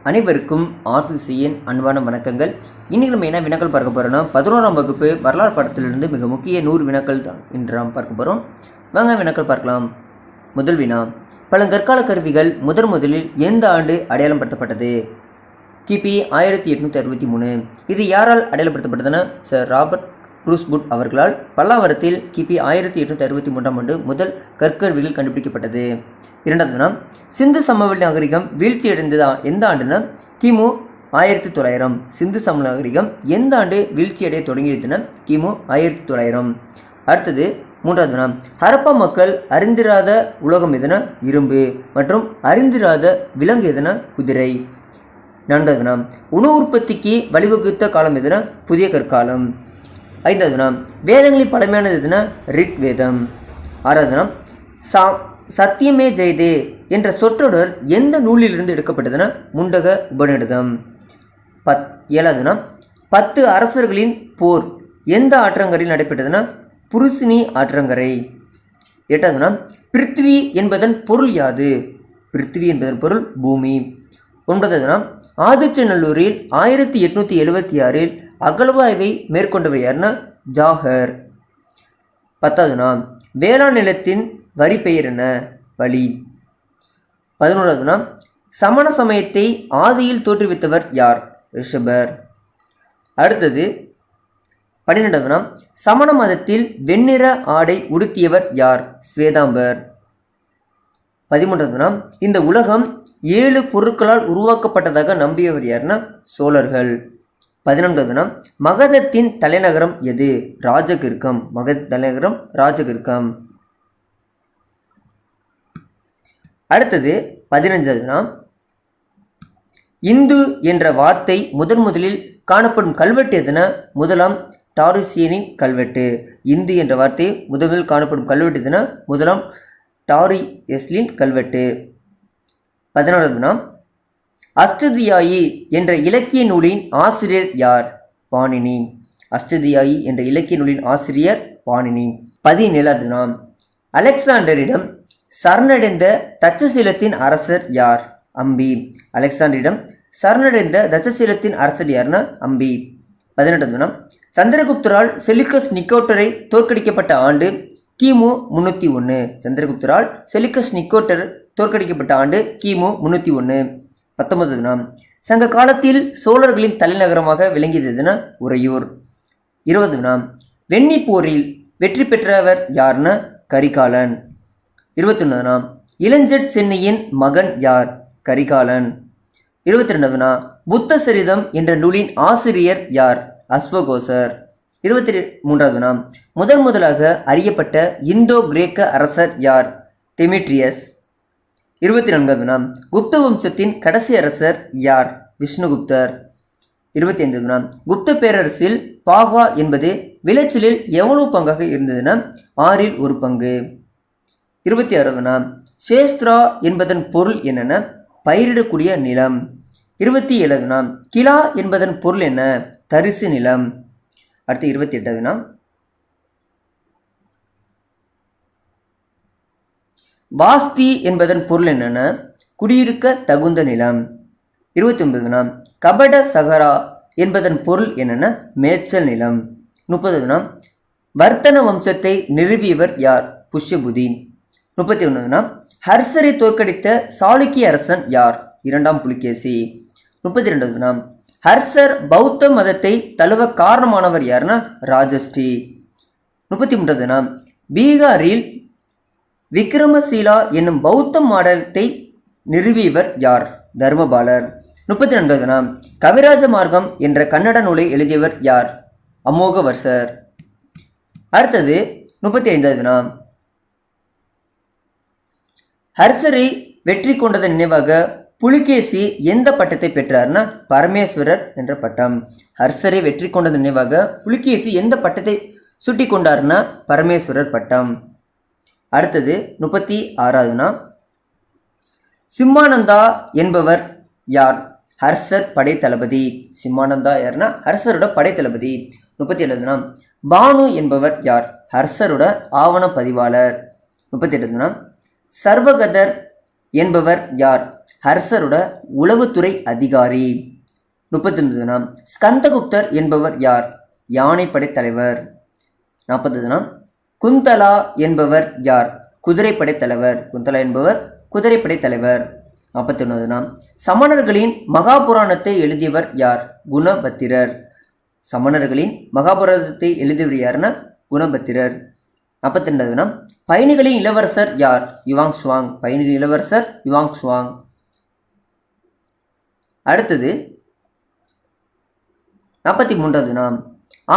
அனைவருக்கும் ஆர்சிசியின் அன்பான வணக்கங்கள். இன்றைக்கி நம்ம என்ன வினாக்கள் பார்க்க போகிறோன்னா 11ஆம் வகுப்பு வரலாறு பாடத்திலிருந்து மிக முக்கிய 100 வினாக்கள் தான் இன்று நாம் பார்க்க போகிறோம். வாங்க வினாக்கள் பார்க்கலாம். முதல் வினா, பழங்கற்கால கருவிகள் முதலில் எந்த ஆண்டு அடையாளப்படுத்தப்பட்டது? கிபி 1863. இது யாரால் அடையாளப்படுத்தப்பட்டதுன்னா சர் ராபர்ட் க்ரூஸ்வுட் அவர்களால் பல்லாவரத்தில் கிபி 1863ஆம் ஆண்டு முதல் கற்கருவிகள் கண்டுபிடிக்கப்பட்டது. இரண்டாவது வினா, சிந்து சமவெளி நாகரிகம் வீழ்ச்சியடைந்ததா எந்த ஆண்டுனா கிமு 1900. சிந்து சமவெளி நாகரிகம் எந்த ஆண்டு வீழ்ச்சியடைய தொடங்கியதுன்னா கிமு 1900. அடுத்தது மூன்றாவது வினா, ஹரப்பா மக்கள் அறிந்திராத உலோகம் எதுனா இரும்பு மற்றும் அறிந்திராத விலங்கு எதுனா குதிரை. நான்காவது வினா, உணவு உற்பத்திக்கு வழிவகுத்த காலம் எதுனா புதிய கற்காலம். ஐந்தாவது வினா, வேதங்களில் பழமையானது எதுனா ரிக் வேதம். ஆறாவது வினா, சத்தியமே ஜெயதே என்ற சொற்றொடர் எந்த நூலிலிருந்து எடுக்கப்பட்டதுன்னா முண்டக உபநிடதம். ஏழாவதுனா, 10 அரசர்களின் போர் எந்த ஆற்றங்கரையில் நடைபெற்றதுன்னா புருசினி ஆற்றங்கரை. எட்டாவதுனா, பிருத்வி என்பதன் பொருள் யாது? பிருத்வி என்பதன் பொருள் பூமி. ஒன்பதாவதுனா, ஆதிச்சநல்லூரில் 1876 அகழ்வாய்வை மேற்கொண்டவர் யாருன்னா ஜாகர். பத்தாவதுனா, வேளாண் நிலத்தின் வரி பெயர் என்ன? பலி. 11ஆவதுனா, சமண சமயத்தை ஆதியில் தோற்றுவித்தவர் யார்? ரிஷபர். அடுத்தது 12ஆவதுனா, சமண மதத்தில் வெண்ணிற ஆடை உடுத்தியவர் யார்? ஸ்வேதாம்பர். 13ஆவதுனா, இந்த உலகம் 7 பொருட்களால் உருவாக்கப்பட்டதாக நம்பியவர் யாருன்னா சோழர்கள். 14ஆவதுனா, மகதத்தின் தலைநகரம் எது? ராஜகிர்கம். மகத தலைநகரம் ராஜகிர்கம். அடுத்தது 15ஆவதுனா, இந்து என்ற வார்த்தை முதலில் காணப்படும் கல்வெட்டு எதுனா முதலாம் டாரிசியனின் கல்வெட்டு. இந்து என்ற வார்த்தை முதலில் காணப்படும் கல்வெட்டு எதுனா முதலாம் டாரிசியனின் கல்வெட்டு. 16ஆவதுனா, அஷ்டதியாயி என்ற இலக்கிய நூலின் ஆசிரியர் யார்? பாணினி. அஷ்டதியாயி என்ற இலக்கிய நூலின் ஆசிரியர் பாணினி. 17ஆவதுனா, அலெக்சாண்டரிடம் சரணடைந்த தட்சசீலத்தின் அரசர் யார்? அம்பி. அலெக்சாண்டரிடம் சரணடைந்த தட்சசீலத்தின் அரசர் யார்னா அம்பி. 18ஆவதுனா, சந்திரகுப்தரால் செலிகஸ் நிக்கோட்டரை தோற்கடிக்கப்பட்ட ஆண்டு கிமு 301. சந்திரகுப்தரால் செலிகஸ் நிக்கோட்டர் தோற்கடிக்கப்பட்ட ஆண்டு கிமு 301. 19ஆவதுனா, சங்க காலத்தில் சோழர்களின் தலைநகரமாக விளங்கியதுன்னா உறையூர். 20ஆவதுனா, வெண்ணி போரில் வெற்றி பெற்றவர் யார்னா கரிகாலன். 21ஆவதுனா, இளஞ்செட் சென்னியின் மகன் யார்? கரிகாலன். 22ஆவதுனா, புத்த சரிதம் என்ற நூலின் ஆசிரியர் யார்? அஸ்வகோசர். 23ஆவதுனா, முதலாக அறியப்பட்ட இந்தோ கிரேக்க அரசர் யார்? டெமிட்ரியஸ். 24ஆவதுனா, குப்த வம்சத்தின் கடைசி அரசர் யார்? விஷ்ணுகுப்தர். 25ஆவதுனா, குப்த பேரரசில் பாகா என்பது விளைச்சலில் எவ்வளவு பங்காக இருந்ததுன்னா 6இல் 1 பங்கு. 26ஆவதுனா, சேஸ்திரா என்பதன் பொருள் என்னென்ன? பயிரிடக்கூடிய நிலம். 27ஆவதுனா, கிலா என்பதன் பொருள் என்ன? தரிசு நிலம். அடுத்து 28ஆவதுனா, வாஸ்தி என்பதன் பொருள் என்னென்ன? குடியிருக்க தகுந்த நிலம். 29ஆவதுனா, கபட சகரா என்பதன் பொருள் என்னென்ன? மேய்ச்சல் நிலம். 30ஆவதுனா, வர்த்தன வம்சத்தை நிறுவியவர் யார்? புஷ்யபுதி. 31ஆவதுனா, ஹர்ஷரை தோற்கடித்த சாளுக்கிய அரசன் யார்? 2ஆம் புலிகேசி. 32ஆவதுனா, ஹர்ஷர் பௌத்த மதத்தை தழுவ காரணமானவர் யாருன்னா ராஜஸ்ரீ. 33ஆவதுனா, பீகாரில் விக்ரமசீலா என்னும் பௌத்த மாடத்தை நிறுவியவர் யார்? தர்மபாலர். 34ஆவதுனா, கவிராஜ மார்க்கம் என்ற கன்னட நூலை எழுதியவர் யார்? அமோகவர்ஷர். அடுத்தது 35ஆவதுனா, ஹர்ஷரை வெற்றி கொண்டதன் நினைவாக புலிகேசி எந்த பட்டத்தை பெற்றார்னா பரமேஸ்வரர் என்ற பட்டம். ஹர்ஷரை வெற்றி கொண்டதன் நினைவாக புலிகேசி எந்த பட்டத்தை சுட்டி கொண்டார்னா பரமேஸ்வரர் பட்டம். அடுத்தது 36ஆவதுனா, சிம்மானந்தா என்பவர் யார்? ஹர்ஷர் படை தளபதி. சிம்மானந்தா யாருன்னா ஹர்ஷரோட படை தளபதி. 37ஆவதுனா, பானு என்பவர் யார்? ஹர்ஷரோட ஆவண பதிவாளர். 38ஆவதுனா, சர்வகதர் என்பவர் யார்? ஹர்ஷரோட உளவுத்துறை அதிகாரி. 39 ஸ்கந்தகுப்தர் என்பவர் யார்? யானைப்படை தலைவர். 40 குந்தலா என்பவர் யார்? குதிரைப்படை தலைவர். குந்தலா என்பவர் குதிரைப்படை தலைவர். 41 சமணர்களின் மகாபுராணத்தை எழுதியவர் யார்? குணபத்திரர். சமணர்களின் மகாபுராணத்தை எழுதியவர் யாருன்னா குணபத்திரர். 42 பயணிகளின் இளவரசர் யார்? யுவாங் சுவாங். பயணிகளின் இளவரசர் யுவாங் சுவாங். அடுத்தது 43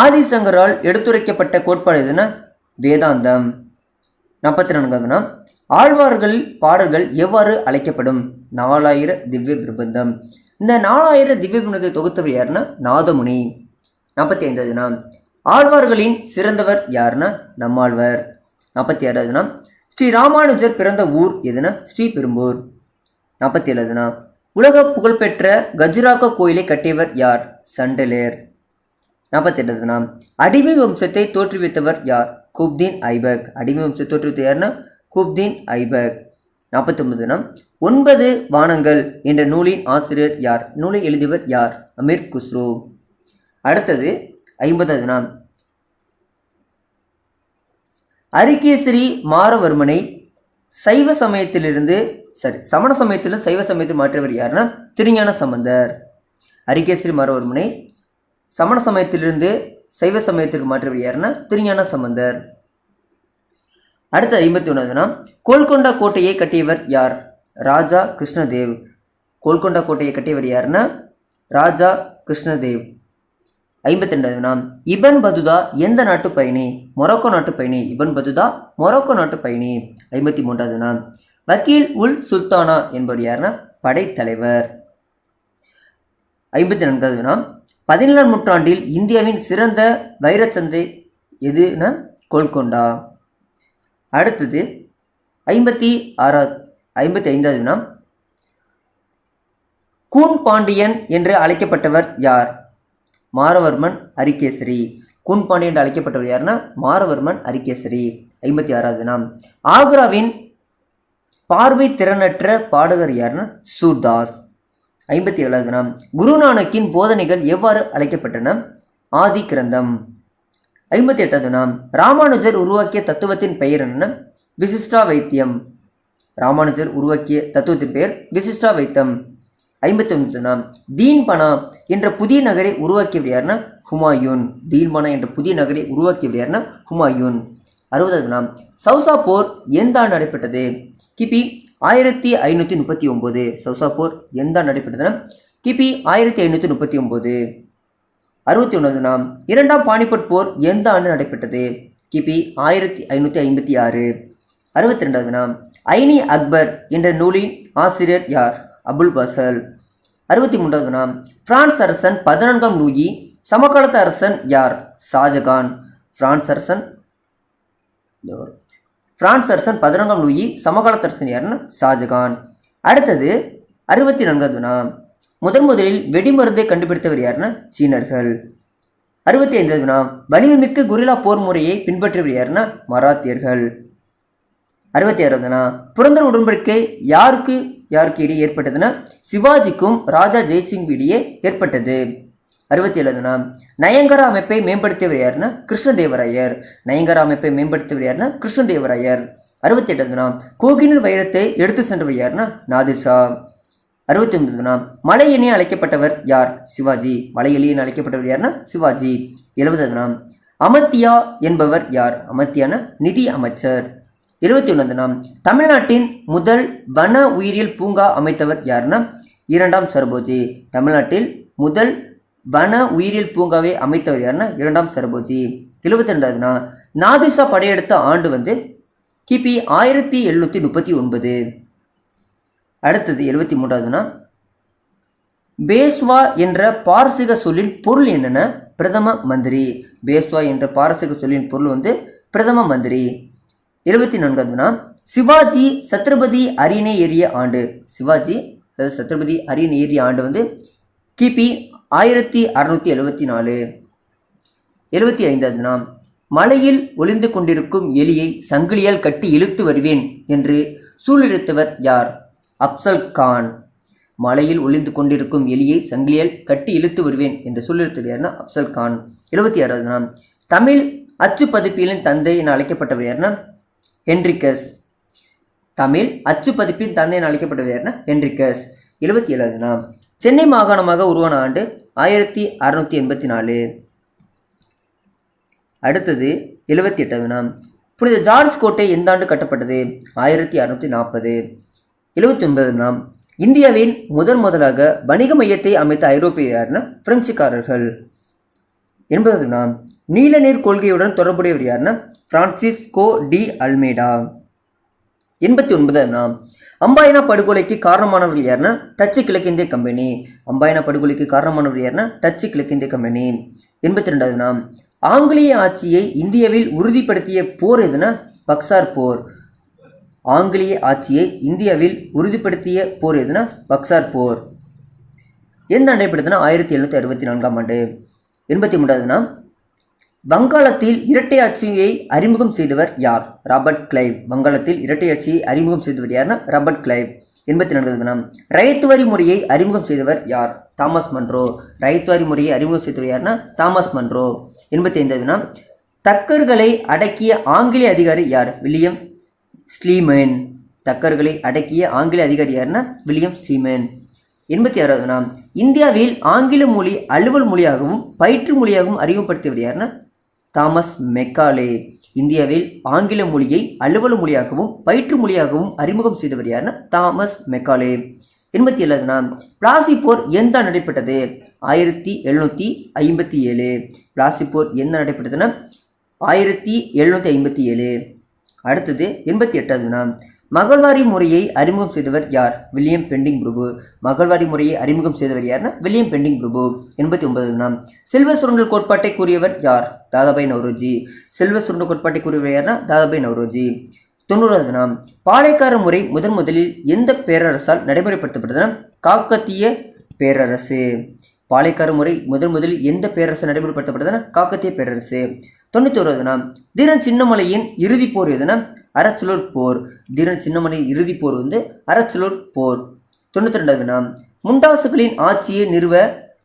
ஆதிசங்கரால் எடுத்துரைக்கப்பட்ட கோட்பாடு எதுனா வேதாந்தம். 44 ஆழ்வார்கள் பாடல்கள் எவ்வாறு அழைக்கப்படும்? 4000 திவ்ய பிரபந்தம். இந்த 4000 திவ்ய பிரபந்தத்தை தொகுத்தவர் யாருன்னா நாதமுனி. 45 ஆழ்வார்களின் சிறந்தவர் யாருன்னா நம்மாழ்வார். 46 ஸ்ரீ ராமானுஜர் பிறந்த ஊர் எதுனா ஸ்ரீபெரும்பூர். 47 உலக புகழ்பெற்ற கஜுராஹோ கோயிலை கட்டியவர் யார்? சண்டலேர். 48 அடிமை வம்சத்தை தோற்றுவித்தவர் யார்? குப்தீன் ஐபக். அடிமை வம்சத்தை தோற்றுவித்த யாருன்னா குப்தீன் ஐபக். 49 9 வானங்கள் என்ற நூலின் ஆசிரியர் யார்? நூலை எழுதியவர் யார்? அமீர் குஸ்ரோ. அடுத்தது 50 அரிகேசரி மாரவர்மனை சைவ சமயத்திலிருந்து சமண சமயத்திலிருந்து சைவ சமயத்தில் மாற்றியவர் யாருன்னா திருஞான சம்பந்தர். அரிகேசரி மாரவர்மனை சமண சமயத்திலிருந்து சைவ சமயத்திற்கு மாற்றியவர் யாருன்னா திருஞான சம்பந்தர். அடுத்து 51 கோல்கொண்டா கோட்டையை கட்டியவர் யார்? ராஜா கிருஷ்ணதேவ். கோல்கொண்டா கோட்டையை கட்டியவர் யாருன்னா ராஜா கிருஷ்ணதேவ். 52 இபன் பதுதா எந்த நாட்டு பயணி? மொரோக்கோ நாட்டு பயணி. இபன் பதுதா மொரோக்கோ நாட்டு பயணி. 53 வக்கீல் உல் சுல்தானா என்பவர் யாருன்னா படைத்தலைவர். 54 17ஆம் நூற்றாண்டில் இந்தியாவின் சிறந்த வைரச்சந்தை எதுனா கோல்கொண்டா. அடுத்தது 55 கூன் பாண்டியன் என்று அழைக்கப்பட்டவர் யார்? மாரவர்மன் அரிகேசரி. கூன் பாண்டியன் என்று அழைக்கப்பட்டவர் யாருன்னா மாரவர்மன் அரிகேசரி. 56 ஆக்ராவின் பார்வை திறனற்ற பாடகர் யாருன்னா சூர்தாஸ். 57 குருநானக்கின் போதனைகள் எவ்வாறு அழைக்கப்பட்டன? ஆதி கிரந்தம். 58 ராமானுஜர் உருவாக்கிய தத்துவத்தின் பெயர் என்ன? விசிஷ்டா வைத்தியம். ராமானுஜர் உருவாக்கிய தத்துவத்தின் பெயர் விசிஷ்டா வைத்தம். 59 தீன்பனா என்ற புதிய நகரை உருவாக்கியவர் யாருன்னா ஹுமாயூன். தீன்பனா என்ற புதிய நகரை உருவாக்கியவர் யாருன்னா ஹுமாயூன். 60 சௌசா போர் எந்த ஆண்டு நடைபெற்றது? கிபி 1539. சௌசா போர் எந்த ஆண்டு நடைபெற்றதுன்னா கிபி 1539. 61 இரண்டாம் பானிபட் போர் எந்த ஆண்டு நடைபெற்றது? கிபி 1556. 62 ஐனி அக்பர் என்ற நூலின் ஆசிரியர் யார்? அபுல் பசல். 63 பிரான்ஸ் அரசன் 14ஆம் லூயி சமகாலத்து அரசன் யார்? ஷாஜகான். பிரான்ஸ் அரசன் 14ஆம் லூயி சமகாலத்து அரசன் யாருன்னா ஷாஜகான். அடுத்தது 64 முதலில் வெடிமருந்தை கண்டுபிடித்தவர் யாருன்னா சீனர்கள். 65 வலிமைமிக்க குரில்லா போர் முறையை பின்பற்றியவர் யாருன்னா மராத்தியர்கள். 66 புரந்தர் உடன்படிக்கை யாருக்கு இடையே ஏற்பட்டதுன்னா சிவாஜிக்கும் ராஜா ஜெய்சிங் இடையே ஏற்பட்டது. 67 நயங்கரா அமைப்பை மேம்படுத்தியவர் யாருன்னா கிருஷ்ணதேவராயர். நயங்கரா அமைப்பை மேம்படுத்தியவர் யாருன்னா கிருஷ்ணதேவராயர். 68 கோகினூர் வைரத்தை எடுத்து சென்றவர் யாருன்னா நாதிர்ஷா. 69 மலையெனி அழைக்கப்பட்டவர் யார்? சிவாஜி. மலையெளியன் அழைக்கப்பட்டவர் யாருன்னா சிவாஜி. 70 அமத்தியா என்பவர் யார்? அமத்தியான நிதி அமைச்சர். 71 தமிழ்நாட்டின் முதல் வன உயிரியல் பூங்கா அமைத்தவர் யாருன்னா 2ஆம் சரபோஜி. தமிழ்நாட்டில் முதல் வன உயிரியல் பூங்காவை அமைத்தவர் யாருன்னா 2ஆம் சரபோஜி. 72 நாதிஷா படையெடுத்த ஆண்டு கிபி 1739. அடுத்தது 73 பேஸ்வா என்ற பாரசீக சொல்லின் பொருள் என்னென்ன? பிரதம மந்திரி. பேஸ்வா என்ற பாரசீக சொல்லின் பொருள் பிரதம மந்திரி. 74 சிவாஜி சத்ரபதி அரியணை ஏறிய ஆண்டு. சிவாஜி சத்ரபதி அரியணை ஏறிய ஆண்டு கிபி 1674. 75 மலையில் ஒளிந்து கொண்டிருக்கும் எலியை சங்கிலியால் கட்டி இழுத்து வருவேன் என்று சூளுரைத்தவர் யார்? அப்சல் கான். மலையில் ஒளிந்து கொண்டிருக்கும் எலியை சங்கிலியால் கட்டி இழுத்து வருவேன் என்று சொல்லியிருத்தது யாருன்னா அப்சல் கான். 76வது வினா, தமிழ் அச்சு பதிப்பியலின் தந்தை என அழைக்கப்பட்டவர் யாருன்னா ஹென்ரிகஸ். தமிழ் அச்சு பதிப்பின் தந்தை என அழைக்கப்பட்டவர் யாருன்னா ஹென்ரிகஸ். 77வது வினா, சென்னை மாகாணமாக உருவான ஆண்டு 1684. அடுத்தது 78வது வினா, புனித ஜார்ஜ் கோட்டை எந்த ஆண்டு கட்டப்பட்டது? 1640. 79வது வினா, இந்தியாவில் முதலாக வணிக மையத்தை அமைத்த ஐரோப்பியர்னா பிரெஞ்சுக்காரர்கள். 80வது வினா, நீல நீர் கொள்கையுடன் தொடர்புடையவர் யாருன்னா பிரான்சிஸ்கோ டி அல்மேடா. 89வது வினா, அம்பாயனா படுகொலைக்கு காரணமானவர்கள் யாருன்னா டச்சு கிழக்கிந்திய கம்பெனி. அம்பாயனா படுகொலைக்கு காரணமானவர் யாருன்னா டச்சு கிழக்கிந்திய கம்பெனி. 82வது வினா, ஆங்கிலேய ஆட்சியை இந்தியாவில் உறுதிப்படுத்திய போர் எதுனா பக்சார் போர். ஆங்கிலேய ஆட்சியை இந்தியாவில் உறுதிப்படுத்திய போர் எதுனா பக்சார் போர். எந்த ஆண்டை படுத்தினா 1764ஆம் ஆண்டு. 83வது, வங்காளத்தில் இரட்டை ஆட்சியை அறிமுகம் செய்தவர் யார்? Robert Clive. வங்காளத்தில் இரட்டை ஆட்சியை அறிமுகம் செய்தவர் யார்னா ராபர்ட் கிளைவ். 84வது, ரைத்துவாரி முறையை அறிமுகம் செய்தவர் யார்? Thomas Munro. ரைத்துவாரி முறையை அறிமுகம் செய்தவர் யார்னா தாமஸ் மன்றோ. 85வது, தக்கர்களை அடக்கிய ஆங்கிலேய அதிகாரி யார்? William Sleeman. தக்கர்களை அடக்கிய ஆங்கிலேய அதிகாரி யாருன்னா வில்லியம் ஸ்லீமன். 86வது, இந்தியாவில் ஆங்கில மொழி அலுவல் மொழியாகவும் பயிற்று மொழியாகவும் அறிமுகப்படுத்தியவர் யாருன்னா தாமஸ் மெக்காலே. இந்தியாவில் ஆங்கில மொழியை அலுவல் மொழியாகவும் பயிற்று மொழியாகவும் அறிமுகம் செய்தவர் யாருன்னா தாமஸ் மெக்காலே. 87வது, பிளாசி போர் எந்த நடைபெற்றது? 1757. பிளாசி போர் எந்த நடைபெற்றதுன்னா 1757. அடுத்தது 88வது, மகள்வாரி முறையை அறிமுகம் செய்தவர் யார்? வில்லியம் பெண்டிங் பிரபு. மகள்வாரி முறையை அறிமுகம் செய்தவர் யார்னா வில்லியம் பெண்டிங் பிரபு. 89வது, செல்வ சுரண்டல் கோட்பாட்டை கூறியவர் யார்? தாதாபாய் நவ்ரோஜி. செல்வ சுரண்டல் கோட்பாட்டை கூறியவர் யார்னா தாதாபாய் நவ்ரோஜி. 90வது, பாளையக்கார முறை முதலில் எந்த பேரரசால் நடைமுறைப்படுத்தப்பட்டதுன்னா காக்கத்திய பேரரசு. பாளையக்கார முறை முதலில் எந்த பேரரசு நடைமுறைப்படுத்தப்பட்டதுன்னா காக்கத்திய பேரரசு. 91வது, தீரன் சின்னமலையின் இறுதி போர் எதுனா அரச்சலூர் போர். தீரன் சின்னமலையின் இறுதி போர் அரச்சலூர் போர். 92வது, முண்டாசுகளின் ஆட்சியை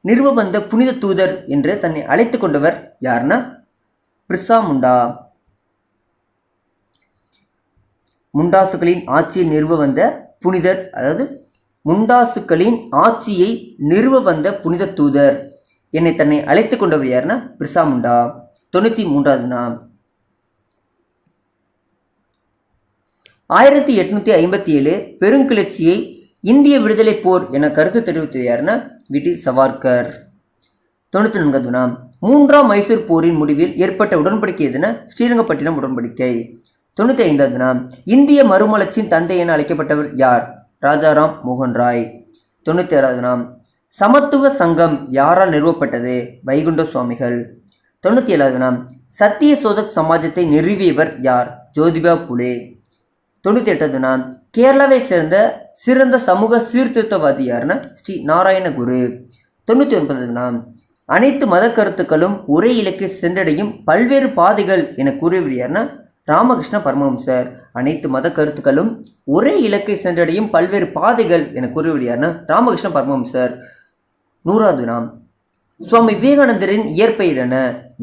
நிறுவ வந்த புனித தூதர் என்று தன்னை அழைத்து கொண்டவர் யாருன்னா பிர்சா முண்டா. முண்டாசுகளின் ஆட்சியை நிறுவ வந்த புனிதர், அதாவது முண்டாசுகளின் ஆட்சியை நிறுவ வந்த புனித தூதர் என்னை தன்னை அழைத்து கொண்டவர் யாருன்னா பிர்சா முண்டா. 93வது, 1857 பெருங்கிளர்ச்சியை இந்திய விடுதலை போர் என கருத்து தெரிவித்தது யாருன்னா விடி சவார்கர். 94வது, 3ஆம் மைசூர் போரின் முடிவில் ஏற்பட்ட உடன்படிக்கை எதுனா ஸ்ரீரங்கப்பட்டினம் உடன்படிக்கை. 95வது, இந்திய மறுமலர்ச்சியின் தந்தை என அழைக்கப்பட்டவர் யார்? ராஜாராம் மோகன் ராய். 96வது, சமத்துவ சங்கம் யாரால் நிறுவப்பட்டது? வைகுண்ட சுவாமிகள். 97வது, சத்திய சோதக் சமாஜத்தை நிறுவியவர் யார்? ஜோதிபா புலே. 98வது, கேரளாவை சேர்ந்த சிறந்த சமூக சீர்திருத்தவாதி யாருன்னா ஸ்ரீ நாராயண குரு. 99வது, அனைத்து மத கருத்துக்களும் ஒரே இலக்கை சென்றடையும் பல்வேறு பாதைகள் என கூறியவர் யாருன்னா ராமகிருஷ்ண பரமஹம்சர். அனைத்து மத கருத்துக்களும் ஒரே இலக்கை சென்றடையும் பல்வேறு பாதைகள் என கூறியவர் யாருன்னா ராமகிருஷ்ண பரமஹம்சர். 100வது, சுவாமி விவேகானந்தரின் இயற்பெயர் என?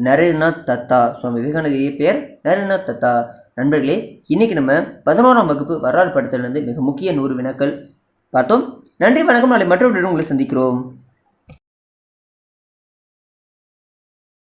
நரேந்திரநாத் தத்தா. சுவாமி விவேகானந்தர் இயற்பெயர் நரேந்திரநாத் தத்தா. நண்பர்களே, இன்னைக்கு நம்ம 11ஆம் வகுப்பு வரலாறு படத்திலிருந்து மிக முக்கிய 100 வினாக்கள் பார்த்தோம். நன்றி, வணக்கம். நாளை மற்றொரு உங்களை சந்திக்கிறோம்.